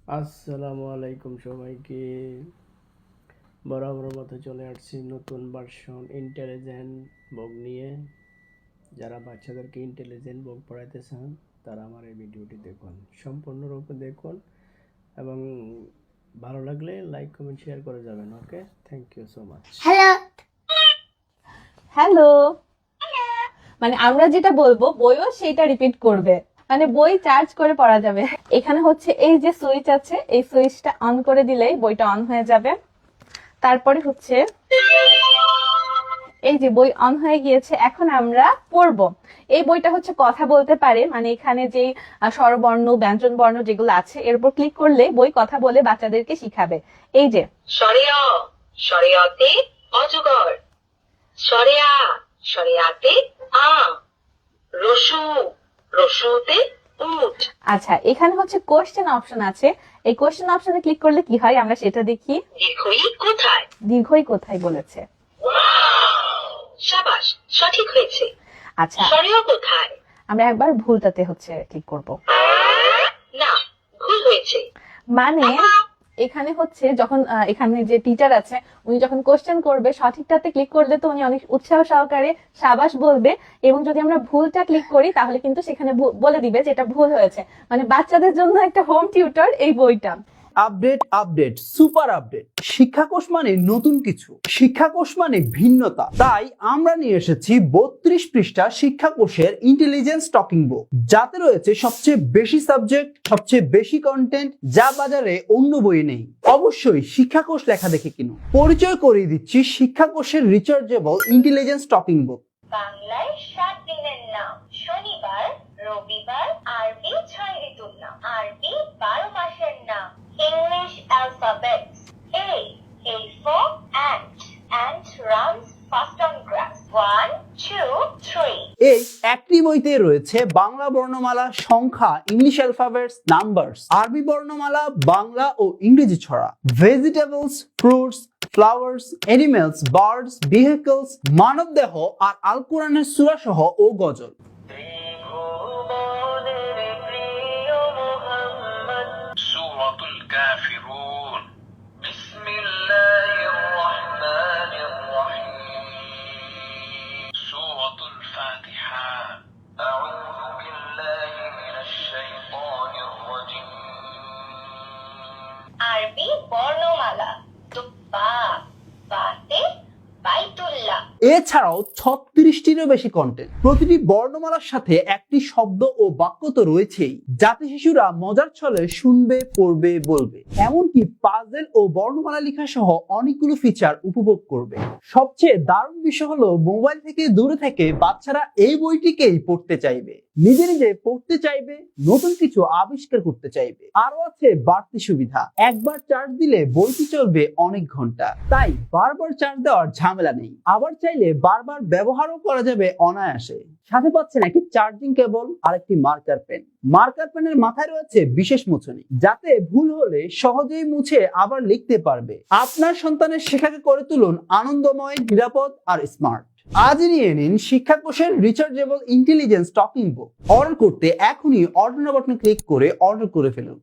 আসসালামু আলাইকুম সবাইকে। বরাবর মতো চলে আসছি নতুন ভার্সন ইন্টেলিজেন্ট বগ নিয়ে। যারা বাচ্চাদেরকে ইন্টেলিজেন্ট বগ পড়াইতে চান তারা আমার এই ভিডিওটি দেখুন, সম্পূর্ণরূপে দেখুন এবং ভালো লাগলে লাইক কমেন্ট শেয়ার করে যাবেন। Okay, thank you so much. Hello hello মানে আমরা যেটা বলবো বইও সেটা রিপিট করবে, মানে বই চার্জ করে পড়া যাবে। এখানে হচ্ছে এই যে সুইচ আছে, এই সুইচটা অন করে দিলেই বইটা অন হয়ে যাবে। তারপরে হচ্ছে এই যে বই অন হয়ে গিয়েছে, এখন আমরা পড়বো। এই বইটা হচ্ছে কথা বলতে পারে, মানে এখানে যে স্বরবর্ণ ব্যঞ্জন বর্ণ যেগুলো আছে এর উপর ক্লিক করলে বই কথা বলে বাচ্চাদেরকে শিখাবে। এই যে সরেয়া সরেয়াতে অজগর, সরেয়া সরেয়াতে আম, রসু রসুতে উট। আচ্ছা, এখানে হচ্ছে কোশ্চেন অপশন আছে। এই কোশ্চেন অপশনে ক্লিক করলে কি হয় আমরা সেটা দেখি। দীর্ঘই কোথায়? দীর্ঘই কোথায় বলেছে। সাবাস, সঠিক হয়েছে। আচ্ছা, সরেয়া কোথায়? আমরা একবার ভুলটাতে হচ্ছে ক্লিক করব। না, ভুল হয়েছে। মানে এখানে হচ্ছে যখন এখানে যে টিচার আছে উনি যখন কোশ্চেন করবে সঠিকটাতে ক্লিক করলে তো উনি অনেক উৎসাহ সহকারে সাবাস বলবে, এবং যদি আমরা ভুলটা ক্লিক করি তাহলে কিন্তু সেখানে বলে দিবে যে এটা ভুল হয়েছে। মানে বাচ্চাদের জন্য একটা হোম টিউটর এই বইটা। Update super update. শিক্ষাকোষ মানে নতুন কিছু, শিক্ষাকোষ মানে ভিন্নতা। তাই আমরা নিয়ে এসেছি 32 পৃষ্ঠা শিক্ষাকোষের ইন্টেলিজেন্স টকিং বুক, যাতে রয়েছে সবচেয়ে বেশি সাবজেক্ট, সবচেয়ে বেশি কন্টেন্ট, যা বাজারে অন্য বইয়ে নেই। অবশ্যই শিক্ষাকোষ লেখা দেখে কিনুন। পরিচয় করিয়ে দিচ্ছি শিক্ষাকোষের রিচার্জেবল ইন্টেলিজেন্স টকিং বুক। বাংলায় 7 দিনের নাম: শনিবার, রবিবার। আরবি 6 ঋতুর নাম, আরবি 12 মাসের নাম। English alphabets: A for ant runs fast on grass. 1 2 3 এই একটি বইতে রয়েছে বাংলা বর্ণমালা, সংখ্যা, ইংলিশ অ্যালফাবেটস, নাম্বারস, আরবি বর্ণমালা, বাংলা ও ইংরেজি ছড়া, vegetables, fruits, flowers, animals, birds, vehicles, মানবদেহ আর আল কোরআনের সূরা সহ ও গজল। সূরাতুল কাফিরুন। বিসমিল্লাহির রহমানির রহিম। সূরাতুল ফাতিহা। আউযু বিল্লাহি মিনাশ শাইতানির রাজীম। আরবি বর্ণমালা: তুব্বা, বাতে, বাইতুল্লাহ। এছাড়াও 36টিরও বেশি কন্টেন্ট। প্রতিটি বর্ণমালার সাথে একটি শব্দ ও বাক্য তো রয়েছেই, যাতে শিশুরা মজার ছলে শুনবে, পড়বে, বলবে, এমনকি পাজেল ও বর্ণমালা লেখা সহ অনেকগুলো ফিচার উপভোগ করবে। সবচেয়ে দারুণ বিষয় হলো মোবাইল থেকে দূরে থেকে বাচ্চারা এই বইটিকেই পড়তে চাইবে, নিজে নিজে পড়তে চাইবে, নতুন কিছু আবিষ্কার করতে চাইবে। আরো আছে বাড়তি সুবিধা: একবার চার্জ দিলে বইটি চলবে অনেক ঘন্টা, তাই বারবার চার্জ দেওয়ার ঝামেলা নেই। আবার চাইলে বারবার ব্যবহারও করা যাবে অনায়াসে। সাথে পাচ্ছেন একটি চার্জিং কেবল আর একটি মার্কার পেন। মার্কার পেনের মাথায় রয়েছে বিশেষ মুছনি, যাতে ভুল হলে সহজেই মুছে আবার লিখতে পারবে। আপনার সন্তানের শেখাকে করে তুলুন আনন্দময়, নিরাপদ আর স্মার্ট। আজই নিয়ে নিন শিক্ষাকোষের rechargeable intelligence talking book. Order করতে এখনই অর্ডার বাটনে ক্লিক করে অর্ডার করে ফেলুন।